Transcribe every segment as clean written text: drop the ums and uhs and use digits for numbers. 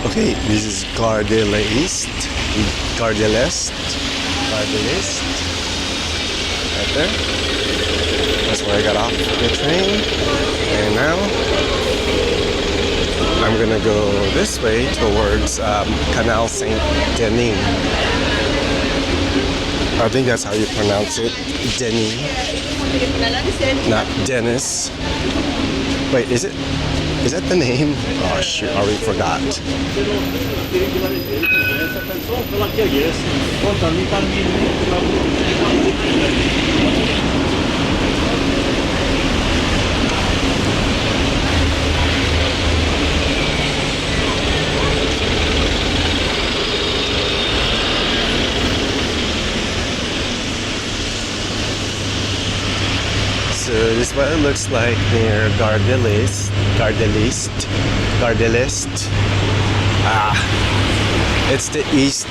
Okay, this is Gare de L'Est. Gare de L'Est. Gare de L'Est. Right there. That's where I got off the train. And now I'm gonna go this way towards Canal Saint-Denis. I think that's how you pronounce it. Denis. Not Dennis. Wait, is it? Is that the name? Oh shoot, I already forgot. So this is what it looks like near Gare de L'Est. Gare de L'Est. Gare de L'Est. It's the East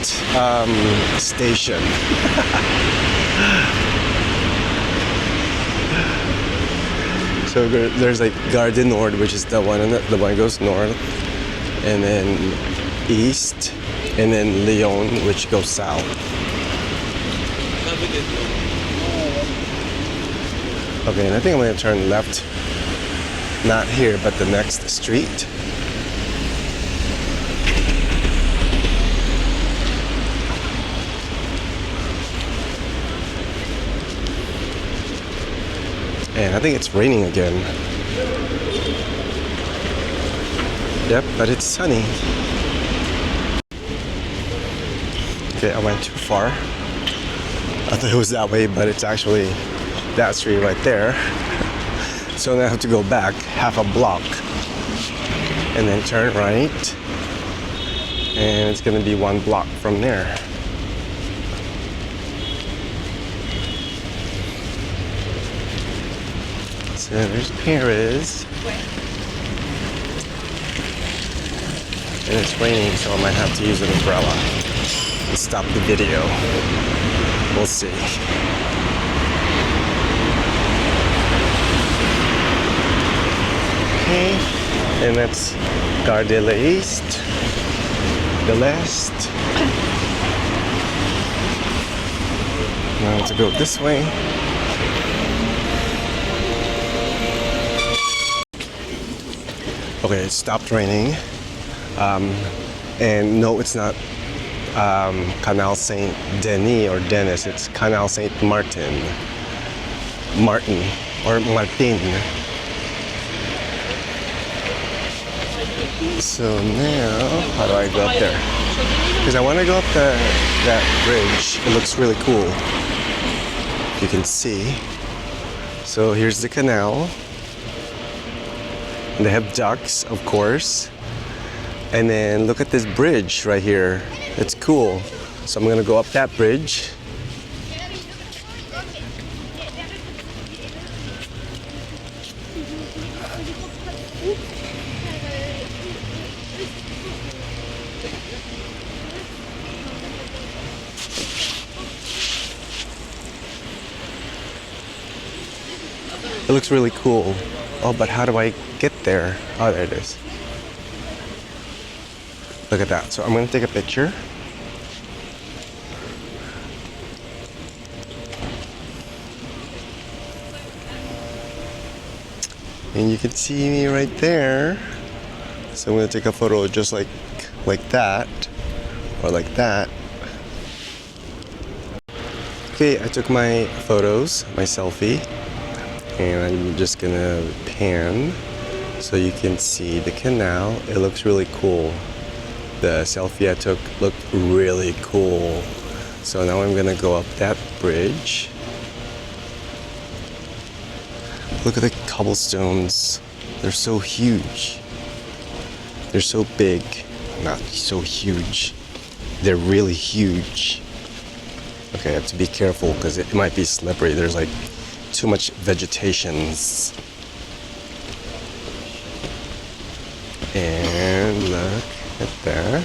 station. So there's like Gare du Nord, which is the one that goes north, and then east, and then Lyon, which goes south. Okay, and I think I'm going to turn left, not here, but the next street. And I think it's raining again. Yep, but it's sunny. Okay, I went too far. I thought it was that way, but it's actually that street right there. So now I have to go back half a block and then turn right, and it's gonna be 1 block from there. So there's Paris, and it's raining, so I might have to use an umbrella and stop the video. We'll see. Okay, and that's Gare de L'Est, de l'Est. Now I have to go this way. Okay, it stopped raining. And no, it's not Canal Saint-Denis or Denis, it's Canal Saint-Martin. Martin or Martin. So now, how do I go up there? Because I want to go up that bridge. It looks really cool. You can see. So here's the canal. They have ducks, of course. And then look at this bridge right here. It's cool. So I'm gonna go up that bridge. It looks really cool. Oh, but how do I get there? Oh, there it is. Look at that. So I'm going to take a picture. And you can see me right there. So I'm going to take a photo just like that, or like that. Okay, I took my photos, my selfie, and I'm just gonna pan so you can see the canal. It looks really cool. The selfie I took looked really cool. So now I'm gonna go up that bridge. Look at the cobblestones. They're so huge. They're so big. Not so huge. They're really huge. Okay, I have to be careful because it might be slippery. There's like too much vegetation. And look at that.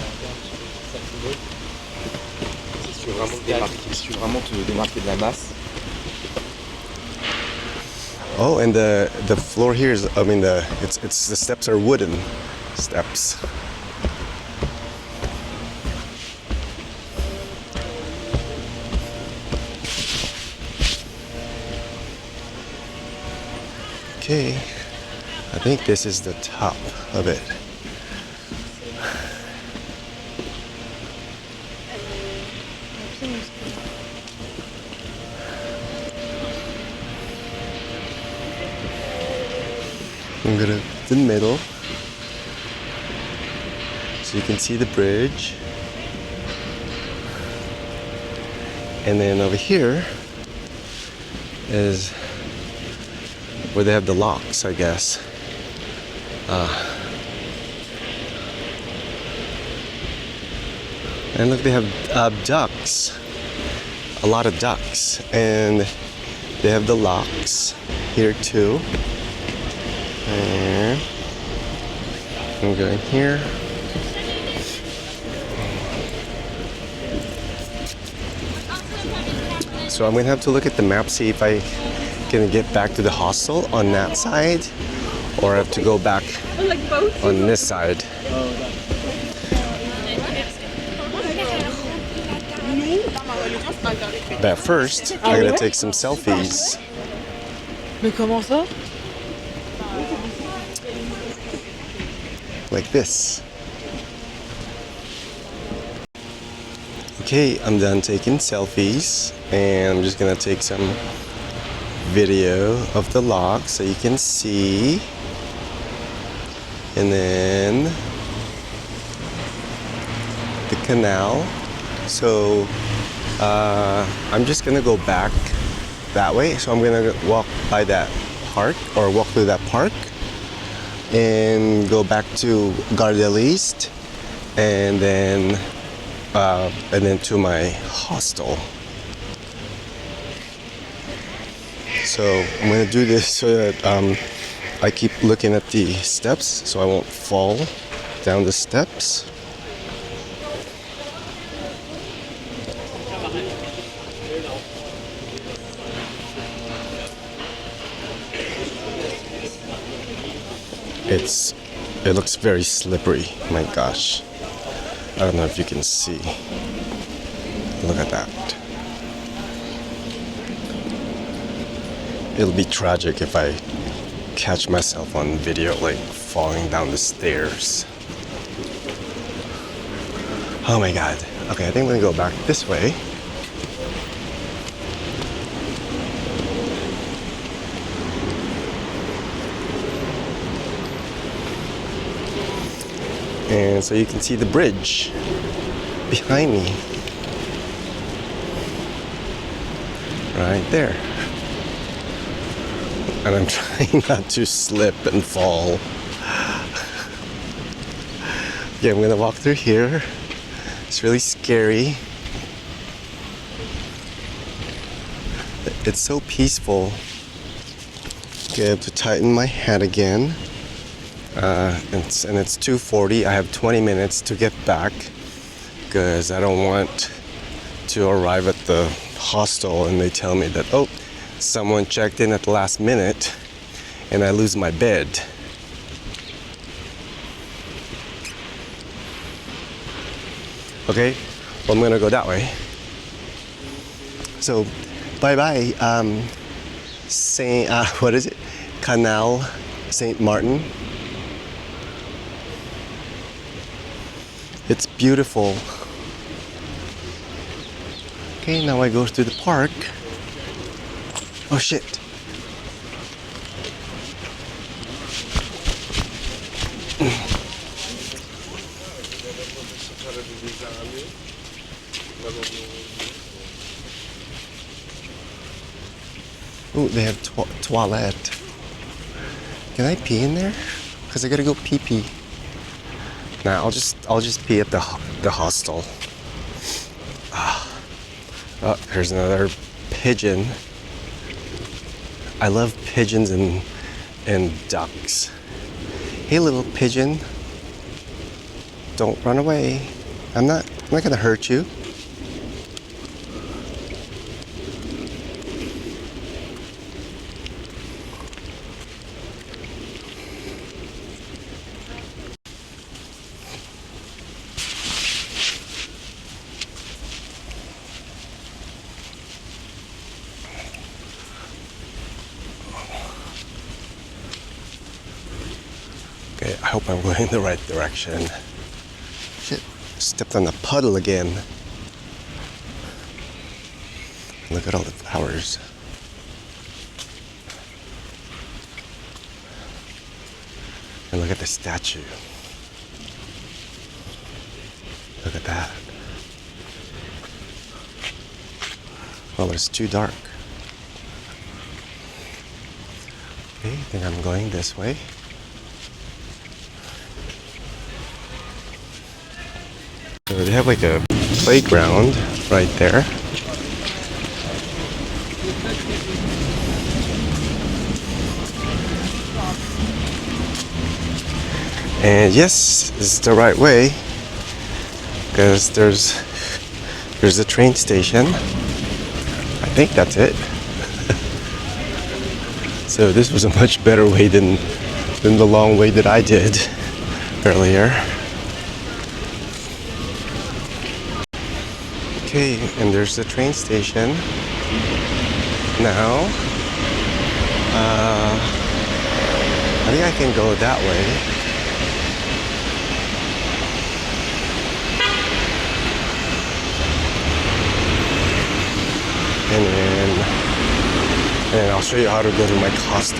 Si tu veux vraiment te démarquer de la masse. Oh, and the floor here is, I mean, the steps are wooden steps. Okay, I think this is the top of it. I'm gonna the middle so you can see the bridge, and then over here is where they have the locks, I guess. And look, they have ducks, a lot of ducks, and they have the locks here too. And I'm going here. So I'm gonna have to look at the map, see if I can get back to the hostel on that side, or I have to go back on this side. But first, I'm gonna take some selfies. Mais comment ça? Like this. Okay, I'm done taking selfies, and I'm just gonna take some video of the lock so you can see. And then the canal. So I'm just gonna go back that way. So I'm gonna walk by that park, or walk through that park, and go back to Gare de L'Est, and then to my hostel. So I'm gonna do this so that I keep looking at the steps so I won't fall down the steps. It looks very slippery. My gosh. I don't know if you can see. Look at that. It'll be tragic if I catch myself on video like falling down the stairs. Oh my god. Okay, I think I'm gonna go back this way. And so you can see the bridge behind me. Right there. And I'm trying not to slip and fall. Yeah, I'm gonna walk through here. It's really scary. It's so peaceful. Okay, I have to tighten my hat again. And it's 2:40. I have 20 minutes to get back because I don't want to arrive at the hostel and they tell me that, oh, someone checked in at the last minute and I lose my bed. Okay, well, I'm gonna go that way. So, bye bye. What is it? Canal Saint-Martin. It's beautiful. Okay, now I go through the park. Oh shit. Oh, they have toilet. Can I pee in there? Cause I gotta go pee pee. Nah, I'll just pee at the hostel. Oh, here's another pigeon. I love pigeons and ducks. Hey, little pigeon, don't run away. I'm not gonna hurt you. hope I'm going in the right direction. Shit, stepped on a puddle again. Look at all the flowers. And look at the statue. Look at that. Oh, but it's too dark. Okay, I think I'm going this way. So they have like a playground right there. And yes, this is the right way because there's a train station. I think that's it. So this was a much better way than the long way that I did earlier. Okay, and there's the train station now. I think I can go that way. And then I'll show you how to go to my Costa.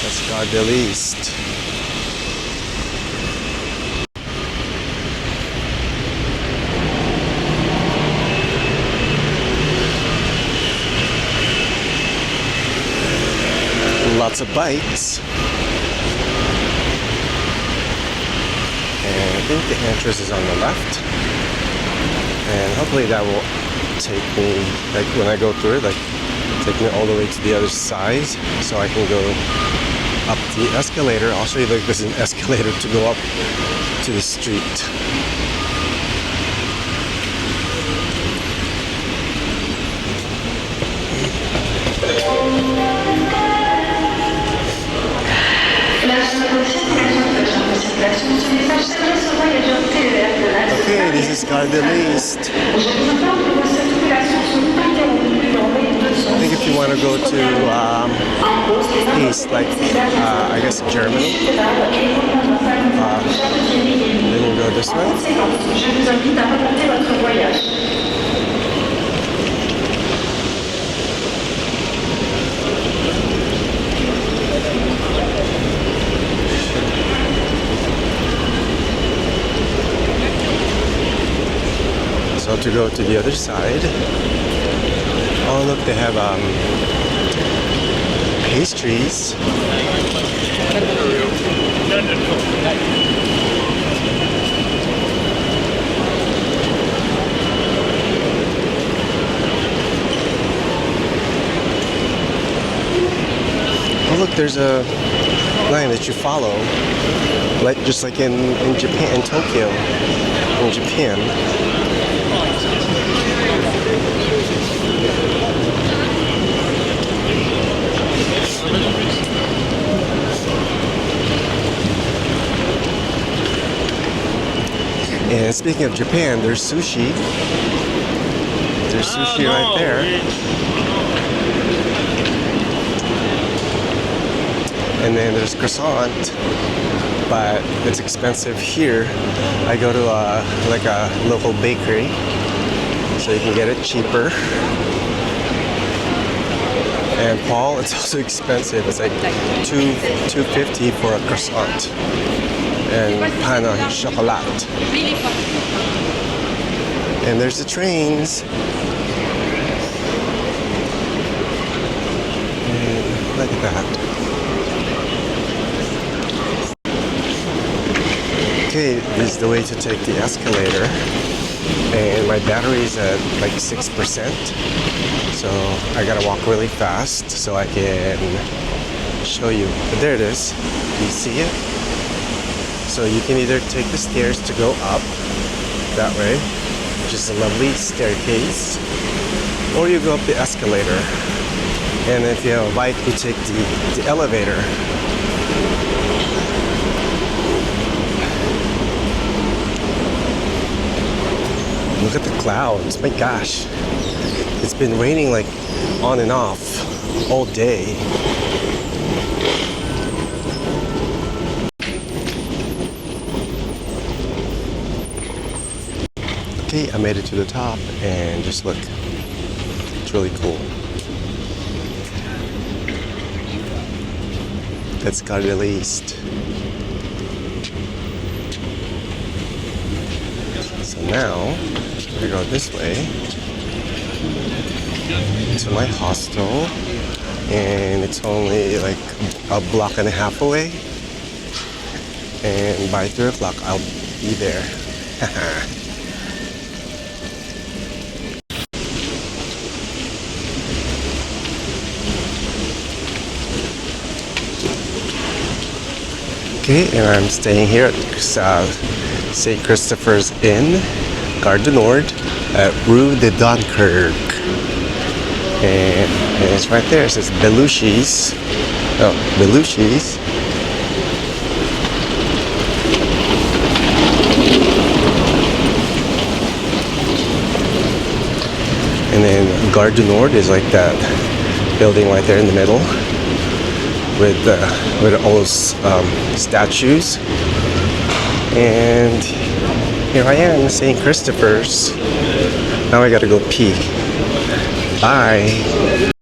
That's Gare de L'Est. Lots of bikes. And I think the entrance is on the left. And hopefully that will take me, like when I go through it, like take me all the way to the other side so I can go up the escalator. I'll show you, like, there's an escalator to go up to the street. Okay, this is Gare de L'Est. I think if you want to go to east, like I guess Germany, then you go this way. So to go to the other side, oh look, they have pastries. Oh look, there's a line that you follow, like just like in Japan, in Tokyo, in Japan. And speaking of Japan, there's sushi. There's sushi right there. And then there's croissant, but it's expensive here. I go to like a local bakery, so you can get it cheaper. And Paul, it's also expensive. It's like $2.50 for a croissant and pain au chocolat. And there's the trains. And look at that. Okay, this is the way to take the escalator. And my battery is at like 6%. So I gotta walk really fast so I can show you. But there it is. You see it? So you can either take the stairs to go up that way, which is a lovely staircase, or you go up the escalator. And if you have a bike, you take the elevator. Look at the clouds. My gosh. It's been raining like on and off all day. Okay, I made it to the top and just look. It's really cool. That's Gare de L'Est. So now we go this way to my hostel, and it's only like a block and a half away. And by 3 o'clock, I'll be there. Okay, and I'm staying here at St. Christopher's Inn, Gare du Nord, at Rue de Dunkirk. And it's right there. It says Belushi's. Oh, Belushi's. And then Gare du Nord is like that building right there in the middle with all those statues. And here I am, St. Christopher's. Now I gotta go pee. Bye.